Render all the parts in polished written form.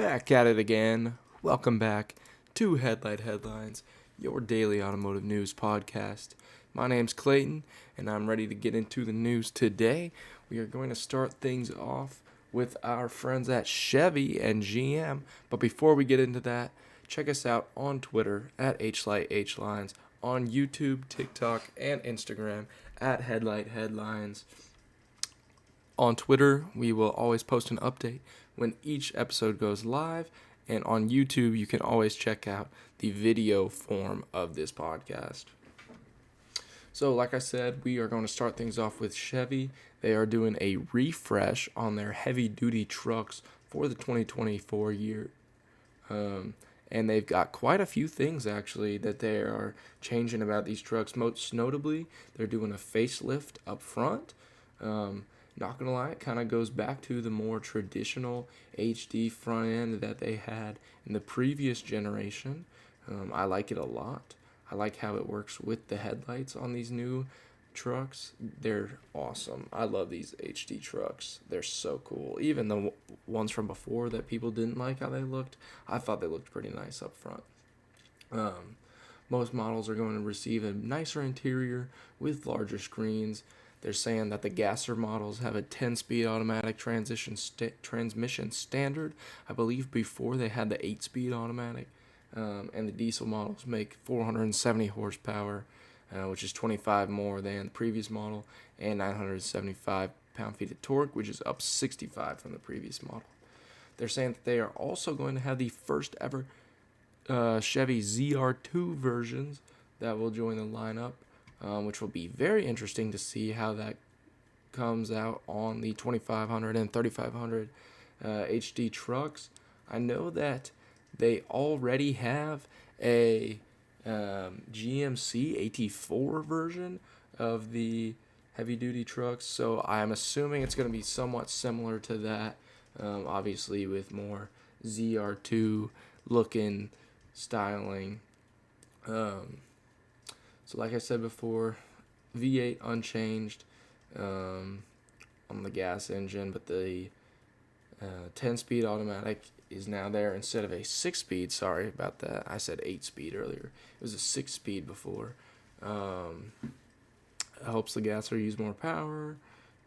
Back at it again. Welcome back to Headlight Headlines, your daily automotive news podcast. My name's Clayton, and I'm ready to get into the news today. We are going to start things off with our friends at Chevy and GM. But before we get into that, check us out on Twitter at HlightHlines, on YouTube, TikTok, and Instagram at Headlight Headlines. On Twitter, we will always post an update when each episode goes live, and on YouTube, you can always check out the video form of this podcast. So, like I said, we are going to start things off with Chevy. They are doing a refresh on their heavy-duty trucks for the 2024 year. And they've got quite a few things, actually, that they are changing about these trucks. Most notably, they're doing a facelift up front. Not gonna lie, it kind of goes back to the more traditional HD front end that they had in the previous generation. I like it a lot. I like how it works with the headlights on these new trucks. They're awesome. I love these HD trucks. They're so cool. Even the ones from before that people didn't like how they looked, I thought they looked pretty nice up front. Most models are going to receive a nicer interior with larger screens. They're saying that the gasser models have a 10-speed automatic transmission standard. I believe before they had the 8-speed automatic. And the diesel models make 470 horsepower, which is 25 more than the previous model, and 975 pound-feet of torque, which is up 65 from the previous model. They're saying that they are also going to have the first ever Chevy ZR2 versions that will join the lineup. Which will be very interesting to see how that comes out on the 2500 and 3500 HD trucks. I know that they already have a GMC AT4 version of the heavy-duty trucks, so I'm assuming it's going to be somewhat similar to that, obviously with more ZR2 looking, styling. So like I said before, V8 unchanged on the gas engine, but the 10-speed automatic is now there instead of a 6-speed. Sorry about that. I said 8-speed earlier. It was a 6-speed before. It helps the gasser use more power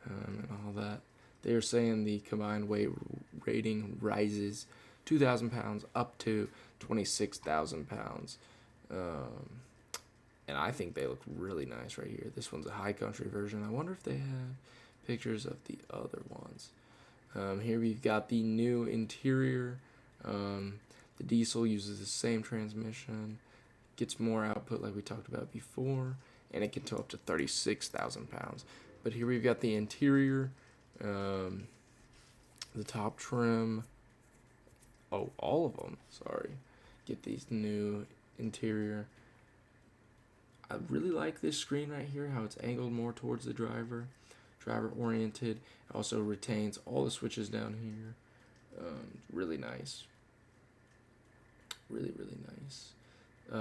and all that. They are saying the combined weight rating rises 2,000 pounds up to 26,000 pounds. And I think they look really nice right here. This one's a high country version. I wonder if they have pictures of the other ones. Here we've got the new interior. The diesel uses the same transmission, gets more output like we talked about before, and it can tow up to 36,000 pounds. But here we've got the interior, the top trim. Oh, all of them. Sorry. Get these new interior. I really like this screen right here, how it's angled more towards the driver oriented. It also retains all the switches down here. Really nice. Really, really nice.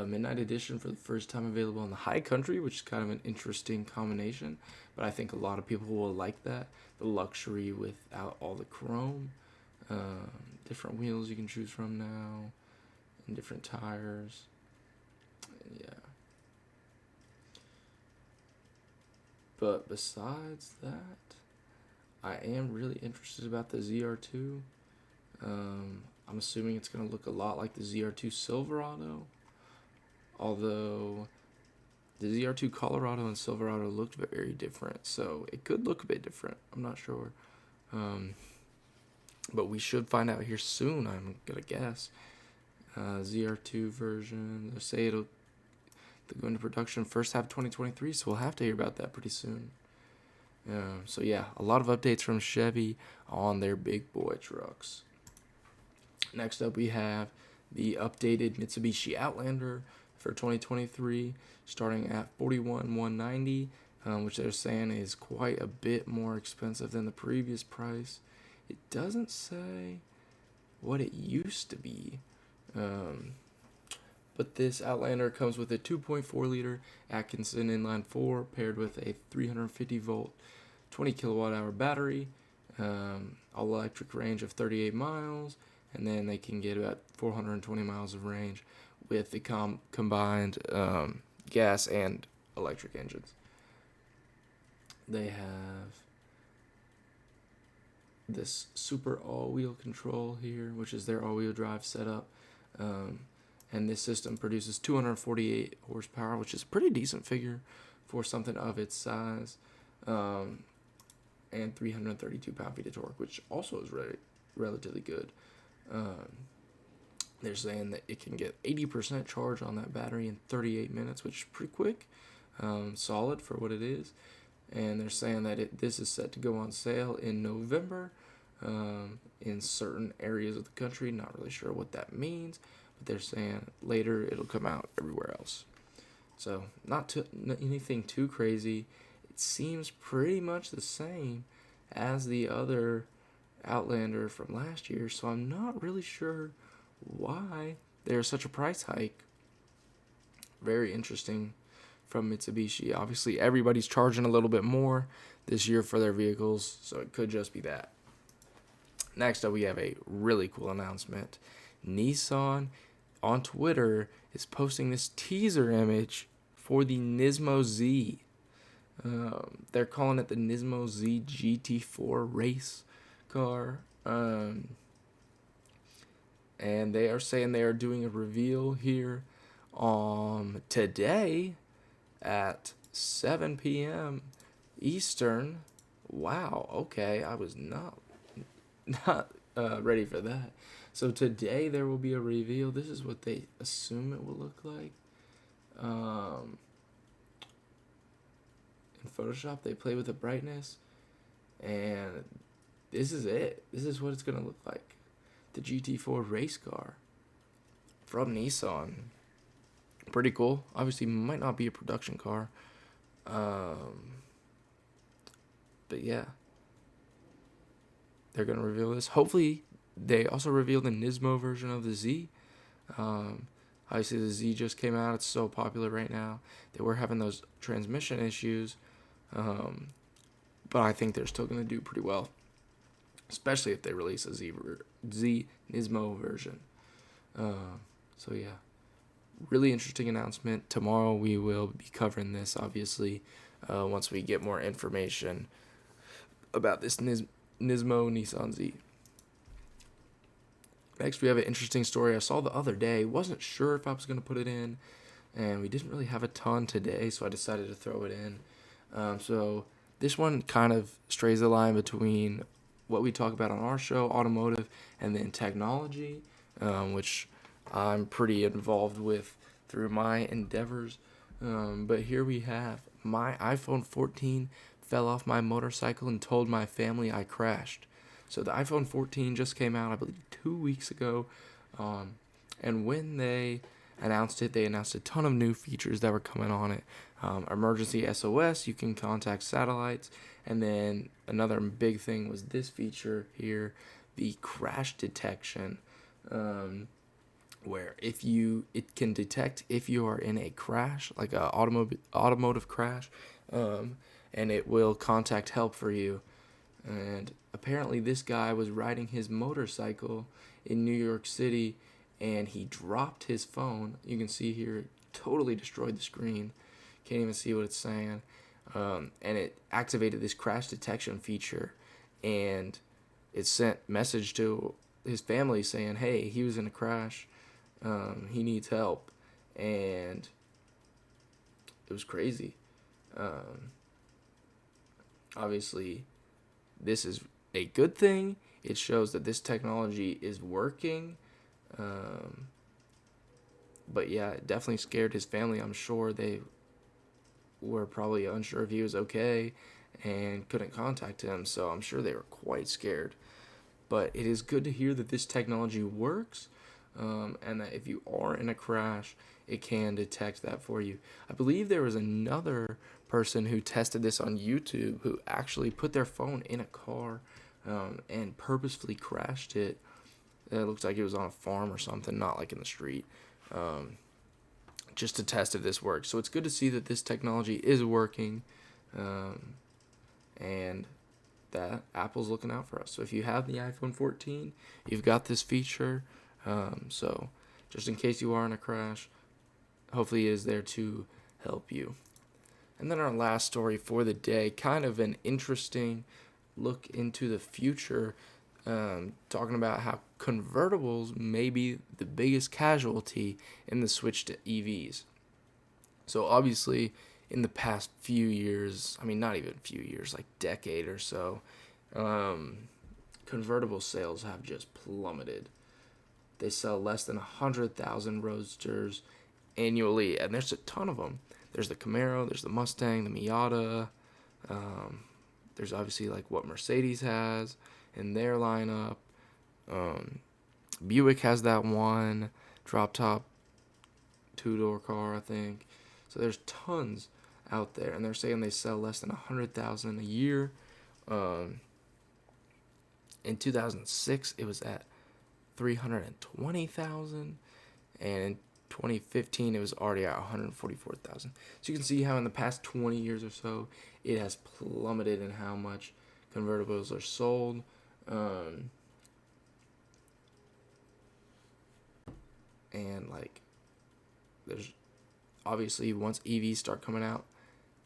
Midnight Edition for the first time available in the high country, which is kind of an interesting combination, but I think a lot of people will like that. The luxury without all the chrome. Different wheels you can choose from now, and different tires. Yeah. But besides that, I am really interested about the ZR2. I'm assuming it's going to look a lot like the ZR2 Silverado. Although the ZR2 Colorado and Silverado looked very different. So it could look a bit different. I'm not sure. But we should find out here soon, I'm going to guess. ZR2 version. They say they'll go into production first half of 2023, so we'll have to hear about that pretty soon. So yeah, a lot of updates from Chevy on their big boy trucks. Next up, we have the updated Mitsubishi Outlander for 2023, starting at $41,190, which they're saying is quite a bit more expensive than the previous price. It doesn't say what it used to be. But this Outlander comes with a 2.4 liter Atkinson inline 4 paired with a 350 volt 20 kilowatt hour battery, all electric range of 38 miles, and then they can get about 420 miles of range with the combined gas and electric engines. They have this super all-wheel control here, which is their all-wheel drive setup. And this system produces 248 horsepower, which is a pretty decent figure for something of its size. And 332 pound-feet of torque, which also is relatively good. They're saying that it can get 80% charge on that battery in 38 minutes, which is pretty quick, solid for what it is. And they're saying that this is set to go on sale in November in certain areas of the country. Not really sure what that means, but they're saying later it'll come out everywhere else. So not anything too crazy. It seems pretty much the same as the other Outlander from last year, so I'm not really sure why there's such a price hike. Very interesting from Mitsubishi. Obviously, everybody's charging a little bit more this year for their vehicles, so it could just be that. Next up, we have a really cool announcement. Nissan on Twitter is posting this teaser image for the Nismo Z. They're calling it the Nismo Z GT4 race car. And they are saying they are doing a reveal here today at 7 p.m. Eastern. Wow, okay, I was not ready for that. So today there will be a reveal. This is what they assume it will look like. In Photoshop, they play with the brightness, and this is it. This is what it's going to look like. The GT4 race car from Nissan. Pretty cool. Obviously, might not be a production car. But yeah. They're going to reveal this. Hopefully, they also reveal the Nismo version of the Z. Obviously, the Z just came out. It's so popular right now. They were having those transmission issues. But I think they're still going to do pretty well, especially if they release a Z Nismo version. So yeah, really interesting announcement. Tomorrow we will be covering this, obviously, once we get more information about this Nismo Nissan Z. Next, we have an interesting story I saw the other day. Wasn't sure if I was going to put it in, and we didn't really have a ton today, so I decided to throw it in. So this one kind of strays the line between what we talk about on our show, automotive, and then technology, which I'm pretty involved with through my endeavors. But here we have my iPhone 14 fell off my motorcycle and told my family I crashed. So the iPhone 14 just came out, I believe, 2 weeks ago. And when they announced it, they announced a ton of new features that were coming on it. Emergency SOS, you can contact satellites. And then another big thing was this feature here, the crash detection, where it can detect if you are in a crash, like a automotive crash, and it will contact help for you. And apparently this guy was riding his motorcycle in New York City, and he dropped his phone. You can see here, it totally destroyed the screen. Can't even see what it's saying. And it activated this crash detection feature, and it sent message to his family saying, hey, he was in a crash. He needs help. And it was crazy. Obviously, this is a good thing. It shows that this technology is working. But yeah, it definitely scared his family. I'm sure they were probably unsure if he was okay and couldn't contact him. So I'm sure they were quite scared. But it is good to hear that this technology works, and that if you are in a crash, it can detect that for you. I believe there was another person who tested this on YouTube who actually put their phone in a car and purposefully crashed it. It looks like it was on a farm or something, not like in the street, just to test if this works. So it's good to see that this technology is working, and that Apple's looking out for us. So if you have the iPhone 14, you've got this feature. So just in case you are in a crash, hopefully it is there to help you. And then our last story for the day, kind of an interesting look into the future, talking about how convertibles may be the biggest casualty in the switch to EVs. So obviously, in the past few years, I mean, not even few years, like decade or so, convertible sales have just plummeted. They sell less than 100,000 Roadsters annually, and there's a ton of them. There's the Camaro, there's the Mustang, the Miata. There's obviously like what Mercedes has in their lineup. Buick has that one drop top 2-door car, I think. So there's tons out there, and they're saying they sell less than 100,000 a year. In 2006, it was at 320,000, and in 2015, it was already at 144,000. So you can see how in the past 20 years or so, it has plummeted in how much convertibles are sold. And like, there's obviously once EVs start coming out,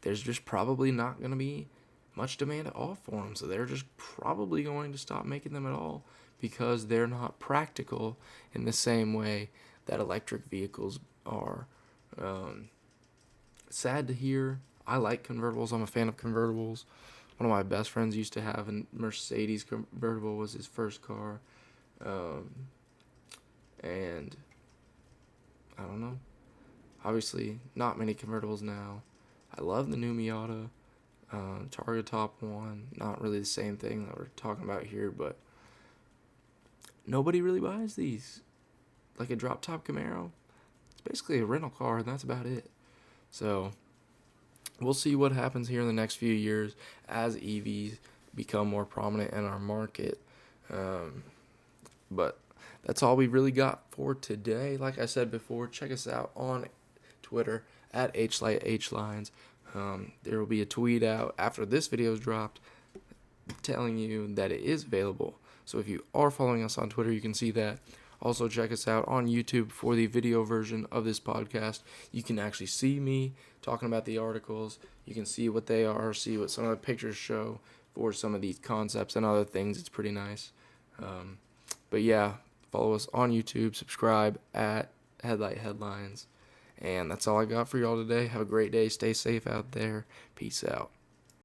there's just probably not going to be much demand at all for them. So they're just probably going to stop making them at all because they're not practical in the same way that electric vehicles are. Sad to hear. I like convertibles. I'm a fan of convertibles. One of my best friends used to have a Mercedes convertible, was his first car. And I don't know. Obviously, not many convertibles now. I love the new Miata. Targa Top 1. Not really the same thing that we're talking about here, but nobody really buys these. Like a drop top Camaro, it's basically a rental car, and that's about it. So we'll see what happens here in the next few years as EVs become more prominent in our market. But that's all we really got for today. Like I said before, check us out on Twitter at HLines. There will be a tweet out after this video is dropped telling you that it is available. So if you are following us on Twitter, you can see that. Also, check us out on YouTube for the video version of this podcast. You can actually see me talking about the articles. You can see what they are, see what some of the pictures show for some of these concepts and other things. It's pretty nice. But yeah, follow us on YouTube, subscribe at Headlight Headlines. And that's all I got for y'all today. Have a great day. Stay safe out there. Peace out.